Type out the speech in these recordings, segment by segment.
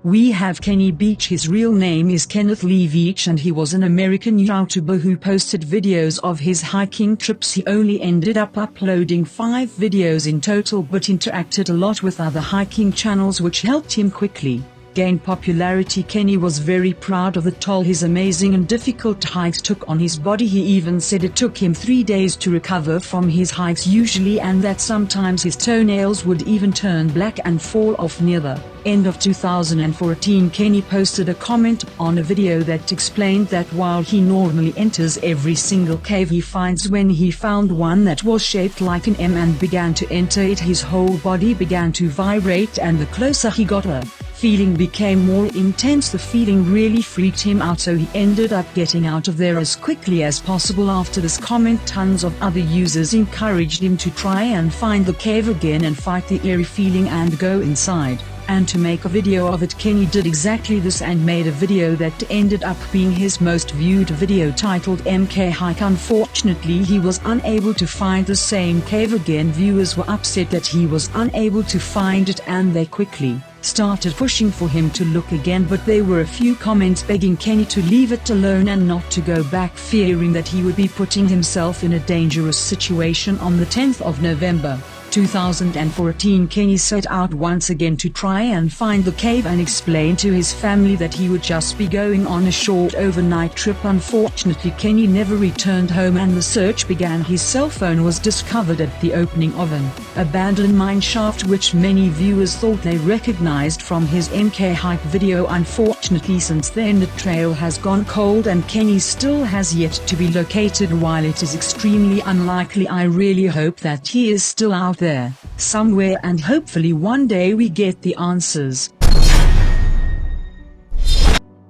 We have Kenny Beach. His real name is Kenneth Lee Veach, and he was an American YouTuber who posted videos of his hiking trips. He only ended up uploading 5 videos in total, but interacted a lot with other hiking channels, which helped him quickly gain popularity. Kenny was very proud of the toll his amazing and difficult hikes took on his body. He even said it took him 3 days to recover from his hikes usually, and that sometimes his toenails would even turn black and fall off near the end of 2014. Kenny posted a comment on a video that explained that while he normally enters every single cave he finds, when he found one that was shaped like an M and began to enter it, his whole body began to vibrate, and the closer he got, the feeling became more intense. The feeling really freaked him out, so he ended up getting out of there as quickly as possible. After this comment, tons of other users encouraged him to try and find the cave again and fight the eerie feeling and go inside and to make a video of it. Kenny did exactly this and made a video that ended up being his most viewed video, titled MK Hike. Unfortunately, he was unable to find the same cave again. Viewers were upset that he was unable to find it, and they quickly started pushing for him to look again, but there were a few comments begging Kenny to leave it alone and not to go back, fearing that he would be putting himself in a dangerous situation. On the 10th of November 2014, Kenny set out once again to try and find the cave and explained to his family that he would just be going on a short overnight trip. Unfortunately, Kenny never returned home and the search began. His cell phone was discovered at the opening of an abandoned mine shaft, which many viewers thought they recognized from his MK hike video. Unfortunately, since then the trail has gone cold and Kenny still has yet to be located. While it is extremely unlikely, I really hope that he is still out there somewhere, and hopefully one day we get the answers.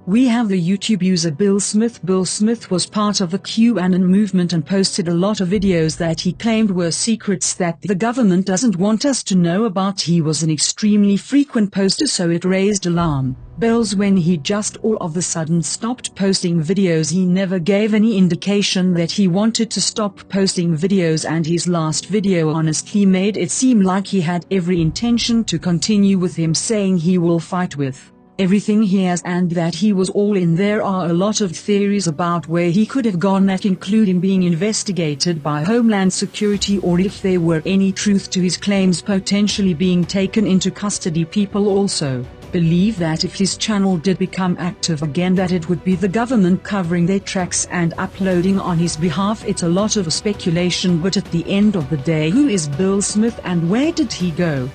We have the YouTube user Bill Smith. Bill Smith was part of the QAnon movement and posted a lot of videos that he claimed were secrets that the government doesn't want us to know about. He was an extremely frequent poster, so it raised alarm bells when he just all of a sudden stopped posting videos. He never gave any indication that he wanted to stop posting videos, and his last video honestly made it seem like he had every intention to continue with him, saying he will fight with everything he has and that he was all in. There are a lot of theories about where he could have gone, that include him being investigated by Homeland Security, or if there were any truth to his claims, potentially being taken into custody. People also believe that if his channel did become active again, that it would be the government covering their tracks and uploading on his behalf. It's a lot of speculation, but at the end of the day, who is Bill Smith and where did he go?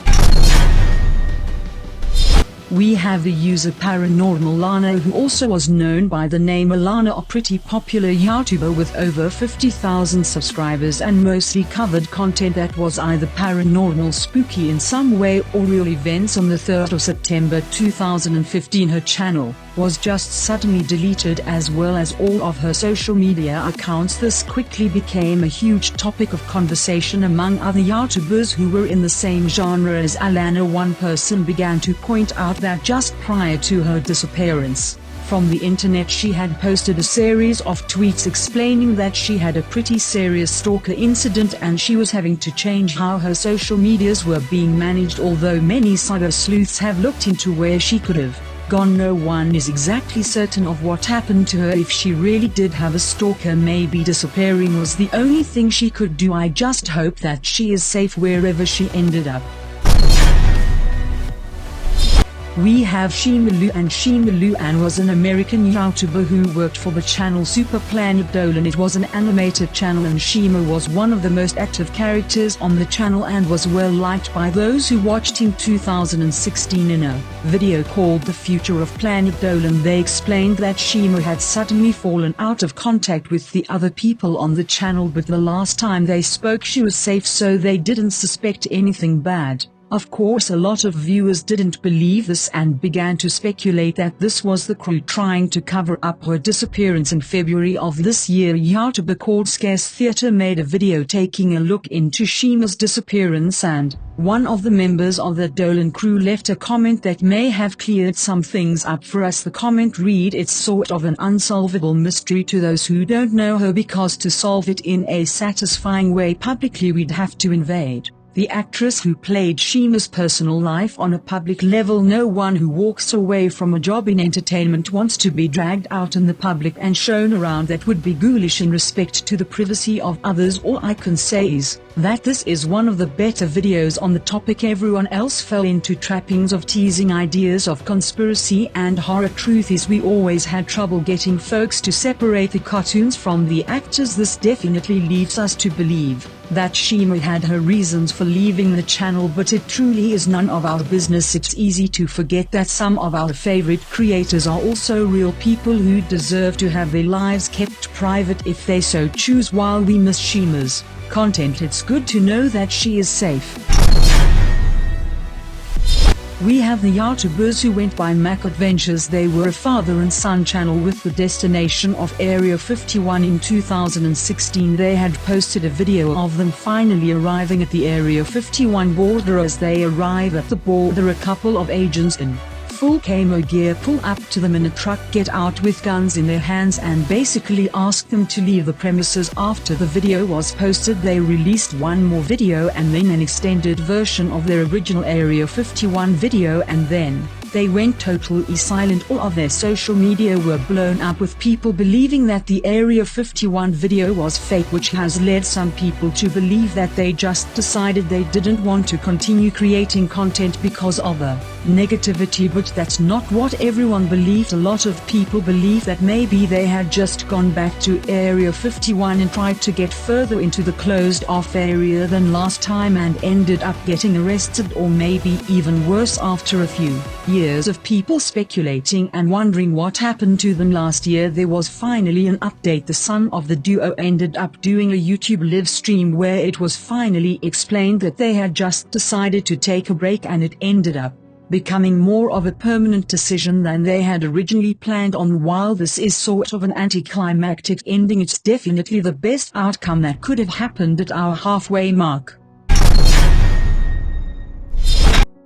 We have the user Paranormal Ana, who also was known by the name Alana, a pretty popular YouTuber with over 50,000 subscribers and mostly covered content that was either paranormal, spooky in some way, or real events. On the 3rd of September 2015, her channel was just suddenly deleted, as well as all of her social media accounts. This quickly became a huge topic of conversation among other YouTubers who were in the same genre as Alana. One person began to point out that just prior to her disappearance from the internet, she had posted a series of tweets explaining that she had a pretty serious stalker incident and she was having to change how her social medias were being managed. Although many cyber sleuths have looked into where she could have gone, no one is exactly certain of what happened to her. If she really did have a stalker, maybe disappearing was the only thing she could do. I just hope that she is safe wherever she ended up. We have Shima Luan. Shima Luan was an American YouTuber who worked for the channel Super Planet Dolan. It was an animated channel and Shima was one of the most active characters on the channel and was well liked by those who watched him. 2016, in a video called The Future of Planet Dolan, they explained that Shima had suddenly fallen out of contact with the other people on the channel, but the last time they spoke she was safe, so they didn't suspect anything bad. Of course, a lot of viewers didn't believe this and began to speculate that this was the crew trying to cover up her disappearance. In February of this year, a YouTuber called Scarce Theater made a video taking a look into Shima's disappearance, and one of the members of the Dolan crew left a comment that may have cleared some things up for us. The comment read, "It's sort of an unsolvable mystery to those who don't know her, because to solve it in a satisfying way publicly we'd have to invade The actress who played Shima's personal life on a public level. No one who walks away from a job in entertainment wants to be dragged out in the public and shown around. That would be ghoulish in respect to the privacy of others. All I can say is that this is one of the better videos on the topic. Everyone else fell into trappings of teasing ideas of conspiracy and horror. Truth is, we always had trouble getting folks to separate the cartoons from the actors. This definitely leads us to believe that Shima had her reasons for leaving the channel, but it truly is none of our business. It's easy to forget that some of our favorite creators are also real people who deserve to have their lives kept private if they so choose. While we miss Shima's content, it's good to know that she is safe. We have the YouTubers who went by Mac Adventures. They were a father and son channel with the destination of Area 51 in 2016. They had posted a video of them finally arriving at the Area 51 border. As they arrive at the border, a couple of agents in full camo gear pull up to them in a truck, get out with guns in their hands, and basically ask them to leave the premises. After the video was posted, they released one more video and then an extended version of their original Area 51 video, and then they went totally silent. All of their social media were blown up with people believing that the Area 51 video was fake, which has led some people to believe that they just decided they didn't want to continue creating content because of the negativity. But that's not what everyone believed. A lot of people believe that maybe they had just gone back to Area 51 and tried to get further into the closed off area than last time and ended up getting arrested, or maybe even worse. After a few years of people speculating and wondering what happened to them last year, there was finally an update. The son of the duo ended up doing a YouTube live stream where it was finally explained that they had just decided to take a break, and it ended up becoming more of a permanent decision than they had originally planned on. While this is sort of an anticlimactic ending, it's definitely the best outcome that could have happened at our halfway mark.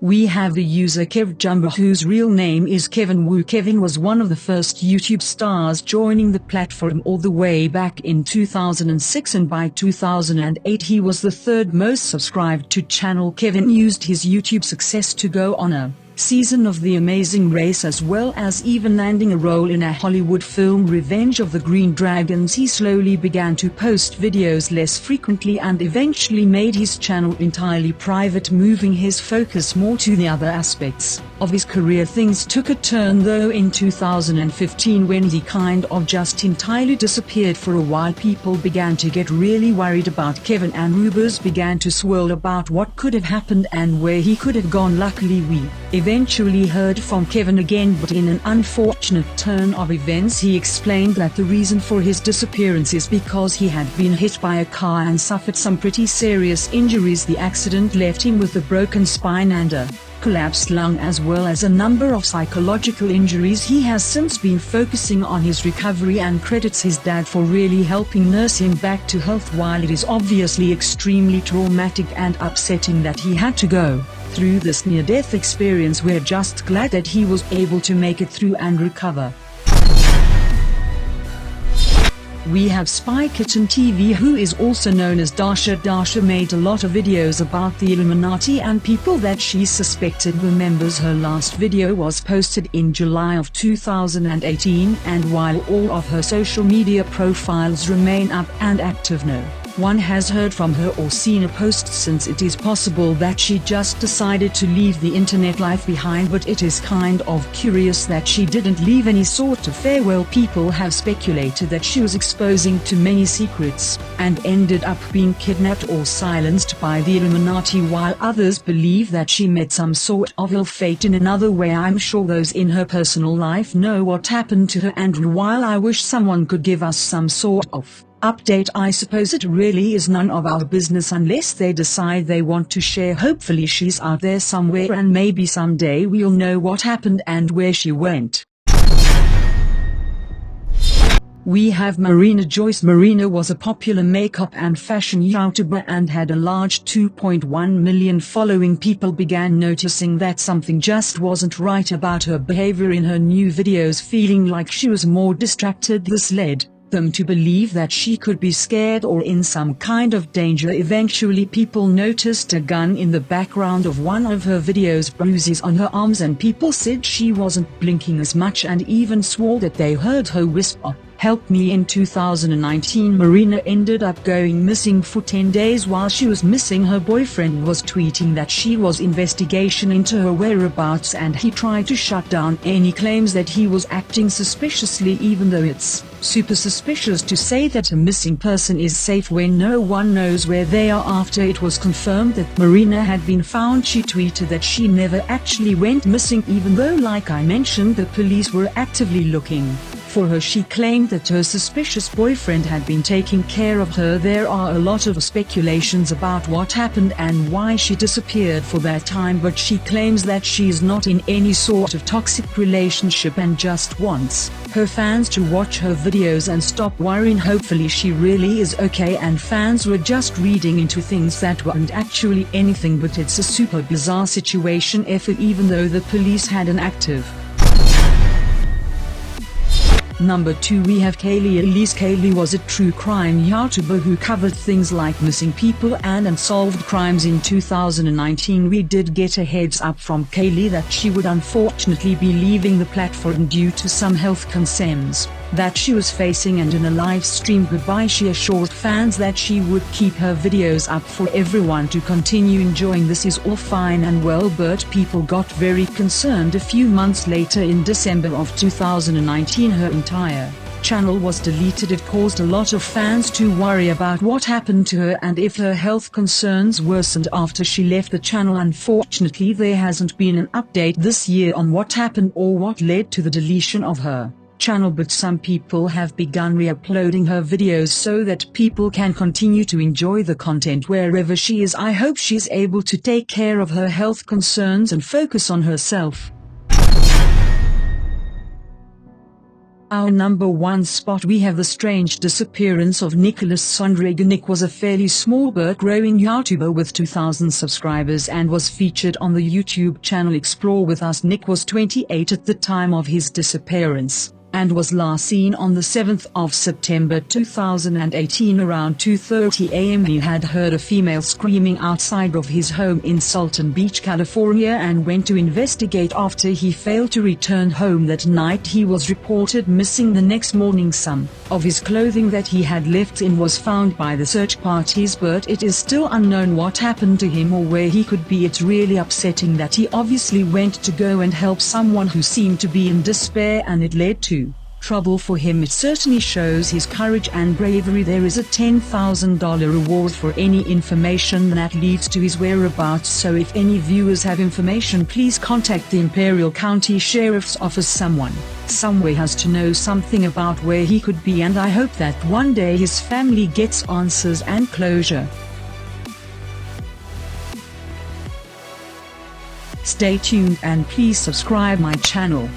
We have the user Kev Jumba, whose real name is Kevin Wu. Kevin was one of the first YouTube stars joining the platform all the way back in 2006, and by 2008 he was the third most subscribed to channel. Kevin used his YouTube success to go on a season of The Amazing Race, as well as even landing a role in a Hollywood film, Revenge of the Green Dragons. He slowly began to post videos less frequently and eventually made his channel entirely private, moving his focus more to the other aspects of his career. Things took a turn though in 2015 when he kind of just entirely disappeared for a while. People began to get really worried about Kevin, and rumors began to swirl about what could have happened and where he could have gone. Luckily, we eventually heard from Kevin again, but in an unfortunate turn of events he explained that the reason for his disappearance is because he had been hit by a car and suffered some pretty serious injuries. The accident left him with a broken spine and a collapsed lung, as well as a number of psychological injuries. He has since been focusing on his recovery and credits his dad for really helping nurse him back to health. While it is obviously extremely traumatic and upsetting that he had to go through this near-death experience, we're just glad that he was able to make it through and recover. We have Spy Kitten TV, who is also known as Dasha. Dasha made a lot of videos about the Illuminati and people that she suspected were members. Her last video was posted in July of 2018, and while all of her social media profiles remain up and active, no one has heard from her or seen a post since. It is possible that she just decided to leave the internet life behind, but it is kind of curious that she didn't leave any sort of farewell. People have speculated that she was exposing too many secrets and ended up being kidnapped or silenced by the Illuminati, while others believe that she met some sort of ill fate in another way. I'm sure those in her personal life know what happened to her, and while I wish someone could give us some sort of update, I suppose it really is none of our business unless they decide they want to share. Hopefully she's out there somewhere, and maybe someday we'll know what happened and where she went. We have Marina Joyce. Marina was a popular makeup and fashion YouTuber and had a large 2.1 million following. People began noticing that something just wasn't right about her behavior in her new videos, feeling like she was more distracted. This led them to believe that she could be scared or in some kind of danger. Eventually people noticed a gun in the background of one of her videos, bruises on her arms, and people said she wasn't blinking as much and even swore that they heard her whisper, "Help me." In 2019, Marina ended up going missing for 10 days. While she was missing, her boyfriend was tweeting that she was investigation into her whereabouts, and he tried to shut down any claims that he was acting suspiciously, even though it's super suspicious to say that a missing person is safe when no one knows where they are. After it was confirmed that Marina had been found, she tweeted that she never actually went missing, even though, like I mentioned, the police were actively looking for her. She claimed that her suspicious boyfriend had been taking care of her. There are a lot of speculations about what happened and why she disappeared for that time, but she claims that she is not in any sort of toxic relationship and just wants her fans to watch her videos and stop worrying. Hopefully she really is okay and fans were just reading into things that weren't actually anything, but it's a super bizarre situation even though the police had an active. Number 2, we have Cayleigh Elise. Cayleigh was a true crime YouTuber who covered things like missing people and unsolved crimes. In 2019 we did get a heads up from Cayleigh that she would unfortunately be leaving the platform due to some health concerns that she was facing, and in a live stream goodbye she assured fans that she would keep her videos up for everyone to continue enjoying. This is all fine and well, but people got very concerned. A few months later, in December of 2019, her entire channel was deleted. It caused a lot of fans to worry about what happened to her and if her health concerns worsened after she left the channel. Unfortunately, there hasn't been an update this year on what happened or what led to the deletion of her channel, but some people have begun re-uploading her videos so that people can continue to enjoy the content wherever she is. I hope she's able to take care of her health concerns and focus on herself. Our number 1 spot, we have the strange disappearance of Nicholas Sonderegger. Nick was a fairly small but growing YouTuber with 2,000 subscribers and was featured on the YouTube channel Explore With Us. Nick was 28 at the time of his disappearance and was last seen on the 7th of September 2018 around 2:30 a.m. He had heard a female screaming outside of his home in Salton Beach, California, and went to investigate. After he failed to return home that night, he was reported missing. The next morning, some of his clothing that he had left in was found by the search parties, but it is still unknown what happened to him or where he could be. It's really upsetting that he obviously went to go and help someone who seemed to be in despair and it led to trouble for him. It certainly shows his courage and bravery. There is a $10,000 reward for any information that leads to his whereabouts, so if any viewers have information, please contact the Imperial County Sheriff's Office. Someone somewhere has to know something about where he could be, and I hope that one day his family gets answers and closure. Stay tuned and please subscribe my channel.